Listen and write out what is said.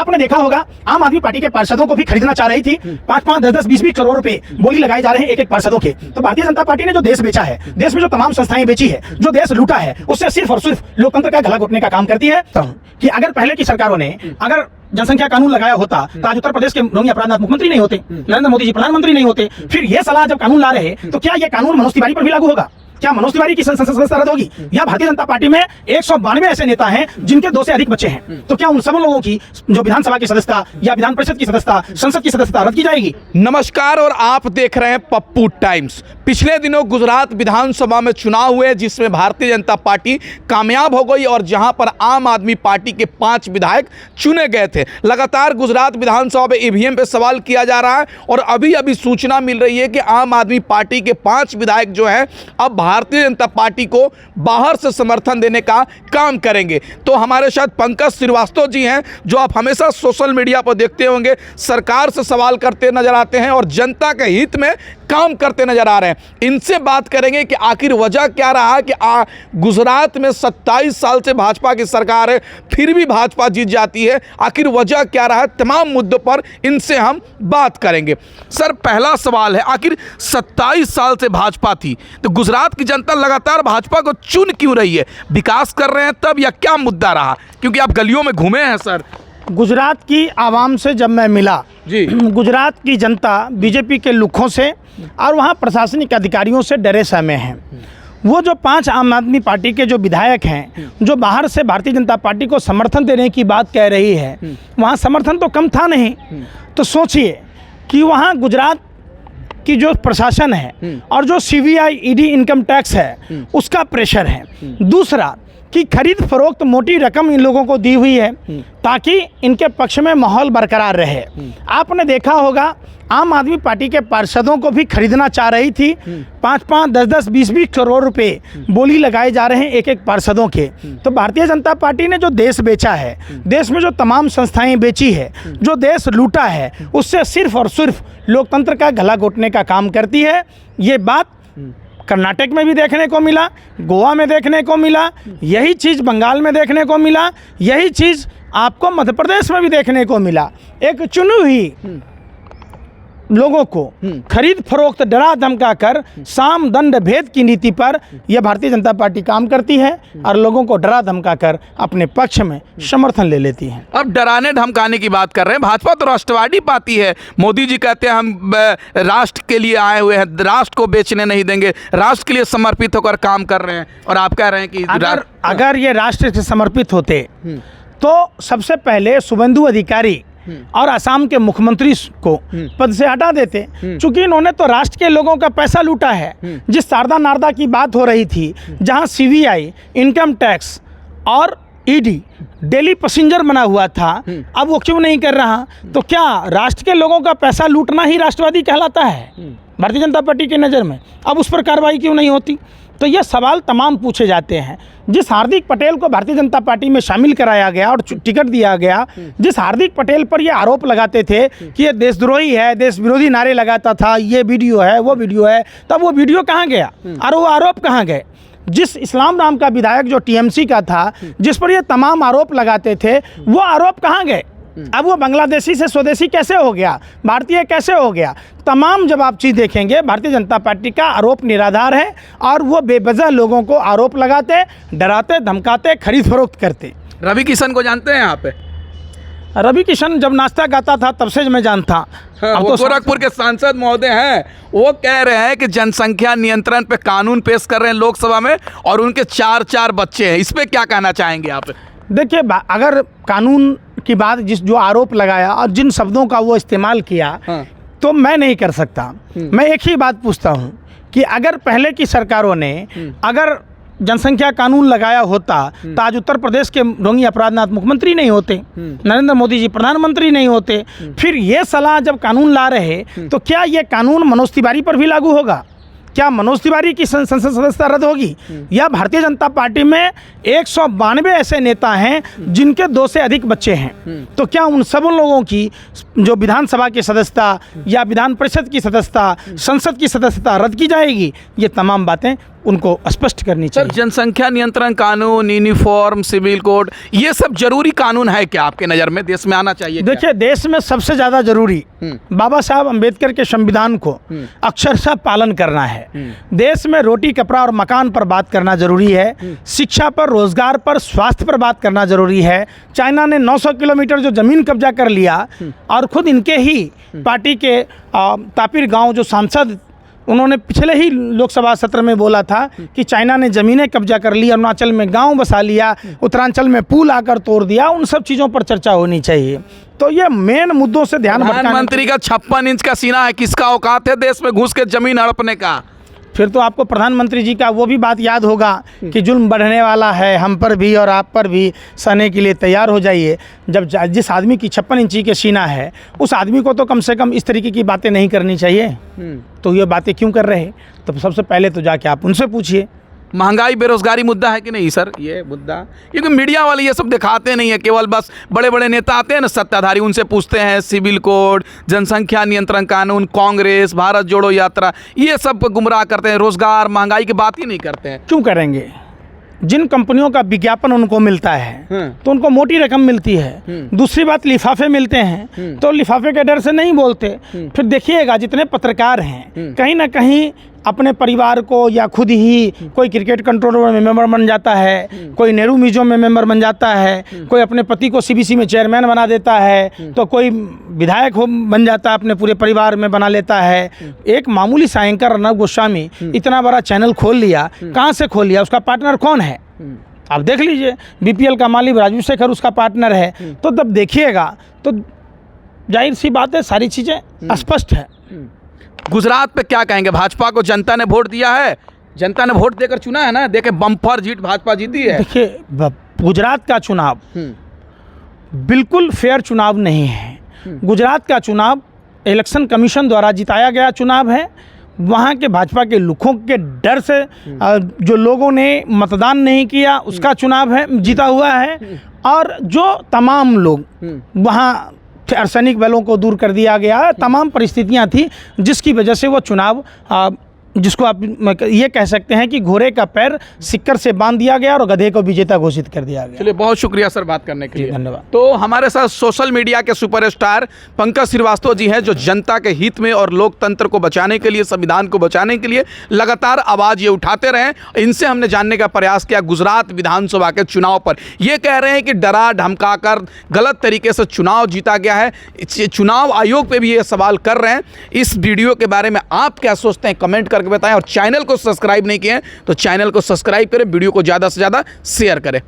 आपने देखा होगा आम आदमी पार्टी के पार्षदों को भी खरीदना चाह रही थी, 5-5, 10-10, 20-20 करोड़ रुपए बोली लगाए जा रहे हैं एक एक पार्षदों के। तो भारतीय जनता पार्टी ने जो देश बेचा है, देश में जो तमाम संस्थाएं बेची है, जो देश लूटा है, उससे सिर्फ और सिर्फ लोकतंत्र का गला घोटने का काम करती है। कि अगर पहले की सरकारों ने अगर जनसंख्या कानून लगाया होता तो आज उत्तर प्रदेश के रोगी अपराधनाथ मुख्यमंत्री नहीं होते, नरेंद्र मोदी जी प्रधानमंत्री नहीं होते। फिर ये सलाह जब कानून ला रहे तो क्या ये कानून मनोज तिवारी पर भी लागू होगा? क्या मनोज तिवारी की संसद सदस्यता रद्द होगी? या भारतीय जनता पार्टी में 192 ऐसे नेता हैं जिनके 2 से अधिक बच्चे हैं, तो क्या उन सब लोगों की जो विधानसभा की सदस्यता या विधान परिषद की सदस्यता, संसद की सदस्यता रद्द की जाएगी? नमस्कार और आप देख रहे हैं पप्पू टाइम्स। पिछले दिनों गुजरात विधानसभा में चुनाव हुए जिसमें भारतीय जनता पार्टी कामयाब हो गई और जहां पर आम आदमी पार्टी के 5 विधायक चुने गए थे। लगातार गुजरात विधानसभा में ईवीएम पे सवाल किया जा रहा है और अभी अभी सूचना मिल रही है कि आम आदमी पार्टी के 5 विधायक जो हैं अब भारतीय जनता पार्टी को बाहर से समर्थन देने का काम करेंगे। तो हमारे साथ पंकज श्रीवास्तव जी हैं जो आप हमेशा सोशल मीडिया पर देखते होंगे, सरकार से सवाल करते नजर आते हैं और जनता के हित में काम करते नजर आ रहे हैं। इनसे बात करेंगे कि आखिर वजह क्या रहा कि गुजरात में 27 साल से भाजपा की सरकार है, फिर भी भाजपा जीत जाती है। आखिर वजह क्या रहा है, तमाम मुद्दों पर इनसे हम बात करेंगे। सर, पहला सवाल है, आखिर 27 साल से भाजपा थी तो गुजरात की जनता लगातार भाजपा को चुन क्यों रही है? विकास कर रहे हैं तब या क्या मुद्दा रहा? क्योंकि आप गलियों में घूमे हैं सर। गुजरात की आवाम से जब मैं मिला जी, गुजरात की जनता बीजेपी के लुखों से और वहाँ प्रशासनिक अधिकारियों से डरे सहमे हैं। वो जो 5 आम आदमी पार्टी के जो विधायक हैं जो बाहर से भारतीय जनता पार्टी को समर्थन देने की बात कह रही है, वहाँ समर्थन तो कम था नहीं। तो सोचिए कि वहाँ गुजरात की जो प्रशासन है और जो सीबीआई, ईडी, इनकम टैक्स है उसका प्रेशर है। दूसरा कि खरीद फरोख्त मोटी रकम इन लोगों को दी हुई है ताकि इनके पक्ष में माहौल बरकरार रहे। आपने देखा होगा आम आदमी पार्टी के पार्षदों को भी खरीदना चाह रही थी, 5-5, 10-10, 20-20 करोड़ रुपए बोली लगाए जा रहे हैं एक एक पार्षदों के। तो भारतीय जनता पार्टी ने जो देश बेचा है, देश में जो तमाम संस्थाएं बेची है, जो देश लूटा है, उससे सिर्फ और सिर्फ लोकतंत्र का गला घोटने का काम करती है। ये बात कर्नाटक में भी देखने को मिला, गोवा में देखने को मिला, यही चीज़ बंगाल में देखने को मिला, यही चीज़ आपको मध्य प्रदेश में भी देखने को मिला। एक चुनी हुई लोगों को खरीद फरोख्त, डरा धमका कर साम दंड भेद की नीति पर यह भारतीय जनता पार्टी काम करती है और लोगों को डरा धमका कर अपने पक्ष में समर्थन ले लेती है। अब डराने धमकाने की बात कर रहे हैं, भाजपा तो राष्ट्रवादी पार्टी है। मोदी जी कहते हैं हम राष्ट्र के लिए आए हुए हैं, राष्ट्र को बेचने नहीं देंगे, राष्ट्र के लिए समर्पित होकर काम कर रहे हैं, और आप कह रहे हैं कि अगर ये राष्ट्र से समर्पित होते तो सबसे पहले शुभेंदु अधिकारी और असम के मुख्यमंत्री को पद से हटा देते। चूंकि इन्होंने तो राष्ट्र के लोगों का पैसा लूटा है। जिस शारदा नारदा की बात हो रही थी, जहां सीबीआई, इनकम टैक्स और ईडी डेली पैसेंजर बना हुआ था, अब वो क्यों नहीं कर रहा? तो क्या राष्ट्र के लोगों का पैसा लूटना ही राष्ट्रवादी कहलाता है भारतीय जनता पार्टी की नज़र में? अब उस पर कार्रवाई क्यों नहीं होती? तो ये सवाल तमाम पूछे जाते हैं। जिस हार्दिक पटेल को भारतीय जनता पार्टी में शामिल कराया गया और टिकट दिया गया, जिस हार्दिक पटेल पर ये आरोप लगाते थे कि ये देशद्रोही है, देश विरोधी नारे लगाता था, ये वीडियो है, वो वीडियो है, तब वो वीडियो कहाँ गया और वो आरोप कहाँ गए? जिस इस्लाम नाम का विधायक जो टीएमसी का था, जिस पर ये तमाम आरोप लगाते थे, वो आरोप कहाँ गए? अब वो बांग्लादेशी से स्वदेशी कैसे हो गया, भारतीय कैसे हो गया? तमाम जब आप चीज़ देखेंगे, भारतीय जनता पार्टी का आरोप निराधार है और वो बेवजह लोगों को आरोप लगाते, डराते, धमकाते, खरीद फरोख्त करते। रवि किशन को जानते हैं यहाँ पे? रवि किशन जब नाश्ता गाता था तब से मैं जानता। हाँ, वो गोरखपुर के सांसद महोदय हैं, वो कह रहे हैं कि जनसंख्या नियंत्रण पे कानून पेश कर रहे हैं लोकसभा में और उनके 4 बच्चे हैं। इस पे क्या कहना चाहेंगे आप? देखिए, अगर कानून की बात, जो आरोप लगाया और जिन शब्दों का वो इस्तेमाल किया, हाँ, तो मैं नहीं कर सकता। मैं एक ही बात पूछता हूँ कि अगर पहले की सरकारों ने अगर जनसंख्या कानून लगाया होता तो आज उत्तर प्रदेश के रोगी अपराधनाथ मुख्यमंत्री नहीं होते, नरेंद्र मोदी जी प्रधानमंत्री नहीं होते। फिर ये सलाह जब कानून ला रहे तो क्या ये कानून मनोज तिवारी पर भी लागू होगा? क्या मनोज तिवारी की संसद सदस्यता रद्द होगी? या भारतीय जनता पार्टी में 192 ऐसे नेता हैं जिनके 2 से अधिक बच्चे हैं, तो क्या उन सब लोगों की जो विधानसभा की सदस्यता या विधान परिषद की सदस्यता, संसद की सदस्यता रद्द की जाएगी? ये तमाम बातें उनको स्पष्ट करनी सर, चाहिए। जनसंख्या नियंत्रण कानून, यूनिफॉर्म सिविल कोड, ये सब जरूरी कानून है क्या आपके नज़र में? देश में आना चाहिए क्या? देखिए, देश में सबसे ज़्यादा जरूरी बाबा साहब अंबेडकर के संविधान को अक्षरशः पालन करना है। देश में रोटी, कपड़ा और मकान पर बात करना जरूरी है। शिक्षा पर, रोजगार पर, स्वास्थ्य पर बात करना जरूरी है। चाइना ने 900 किलोमीटर जो ज़मीन कब्जा कर लिया, और खुद इनके ही पार्टी के तापिर गांव जो सांसद, उन्होंने पिछले ही लोकसभा सत्र में बोला था कि चाइना ने ज़मीनें कब्जा कर ली, अरुणाचल में गांव बसा लिया, उत्तरांचल में पुल आकर तोड़ दिया। उन सब चीज़ों पर चर्चा होनी चाहिए। तो ये मेन मुद्दों से ध्यान भटकाने। प्रधानमंत्री का 56 इंच का सीना है, किसका औकात है देश में घुस के जमीन हड़पने का? फिर तो आपको प्रधानमंत्री जी का वो भी बात याद होगा कि जुल्म बढ़ने वाला है, हम पर भी और आप पर भी, सहने के लिए तैयार हो जाइए। जब जिस आदमी की 56 इंची के सीना है, उस आदमी को तो कम से कम इस तरीके की बातें नहीं करनी चाहिए। तो ये बातें क्यों कर रहे हैं? तो सबसे पहले तो जाके आप उनसे पूछिए। महंगाई, बेरोजगारी मुद्दा है कि नहीं सर ये मुद्दा? क्योंकि मीडिया वाले ये सब दिखाते नहीं है, केवल बस बड़े बड़े नेता आते हैं ना सत्ताधारी, उनसे पूछते हैं सिविल कोड, जनसंख्या नियंत्रण कानून, कांग्रेस, भारत जोड़ो यात्रा, ये सब गुमराह करते हैं। रोजगार, महंगाई की बात ही नहीं करते हैं। क्यों करेंगे? जिन कंपनियों का विज्ञापन उनको मिलता है तो उनको मोटी रकम मिलती है। दूसरी बात, लिफाफे मिलते हैं तो लिफाफे के डर से नहीं बोलते। फिर देखिएगा, जितने पत्रकार हैं कहीं ना कहीं अपने परिवार को या खुद ही, कोई क्रिकेट कंट्रोल में मेंबर बन जाता है, कोई नेहरू म्यूजियम में मेंबर बन जाता है, कोई अपने पति को सीबीसी में चेयरमैन बना देता है, तो कोई विधायक बन जाता है, अपने पूरे परिवार में बना लेता है। एक मामूली सा एंकर अर्नब गोस्वामी इतना बड़ा चैनल खोल लिया, कहाँ से खोल लिया? उसका पार्टनर कौन है? आप देख लीजिए, बीपीएल का मालिक राजू शेखर उसका पार्टनर है। तो तब देखिएगा तो जाहिर सी बात है, सारी चीज़ें स्पष्ट है। गुजरात पे क्या कहेंगे? भाजपा को जनता ने वोट दिया है, जनता ने वोट देकर चुना है ना, देखे बम्पर जीत भाजपा जीती है। देखिए, गुजरात का चुनाव बिल्कुल फेयर चुनाव नहीं है। गुजरात का चुनाव इलेक्शन कमीशन द्वारा जिताया गया चुनाव है। वहाँ के भाजपा के लोगों के डर से जो लोगों ने मतदान नहीं किया, उसका चुनाव है, जीता हुआ है। और जो तमाम लोग वहाँ अर्धसैनिक बलों को दूर कर दिया गया, तमाम परिस्थितियां थी जिसकी वजह से वो चुनाव, जिसको आप ये कह सकते हैं कि घोड़े का पैर सिक्कर से बांध दिया गया और गधे को विजेता घोषित कर दिया गया। चलिए, बहुत शुक्रिया सर बात करने के लिए। धन्यवाद। तो हमारे साथ सोशल मीडिया के सुपरस्टार पंकज श्रीवास्तव जी हैं, जो जनता के हित में और लोकतंत्र को बचाने के लिए, संविधान को बचाने के लिए लगातार आवाज़ ये उठाते रहे। इनसे हमने जानने का प्रयास किया गुजरात विधानसभा के चुनाव पर। ये कह रहे हैं कि डरा धमकाकर गलत तरीके से चुनाव जीता गया है। चुनाव आयोग पर भी ये सवाल कर रहे हैं। इस वीडियो के बारे में आप क्या सोचते हैं, कमेंट करके बताएं। और चैनल को सब्सक्राइब नहीं किए हैं तो चैनल को सब्सक्राइब करें, वीडियो को ज़्यादा से ज़्यादा शेयर करें।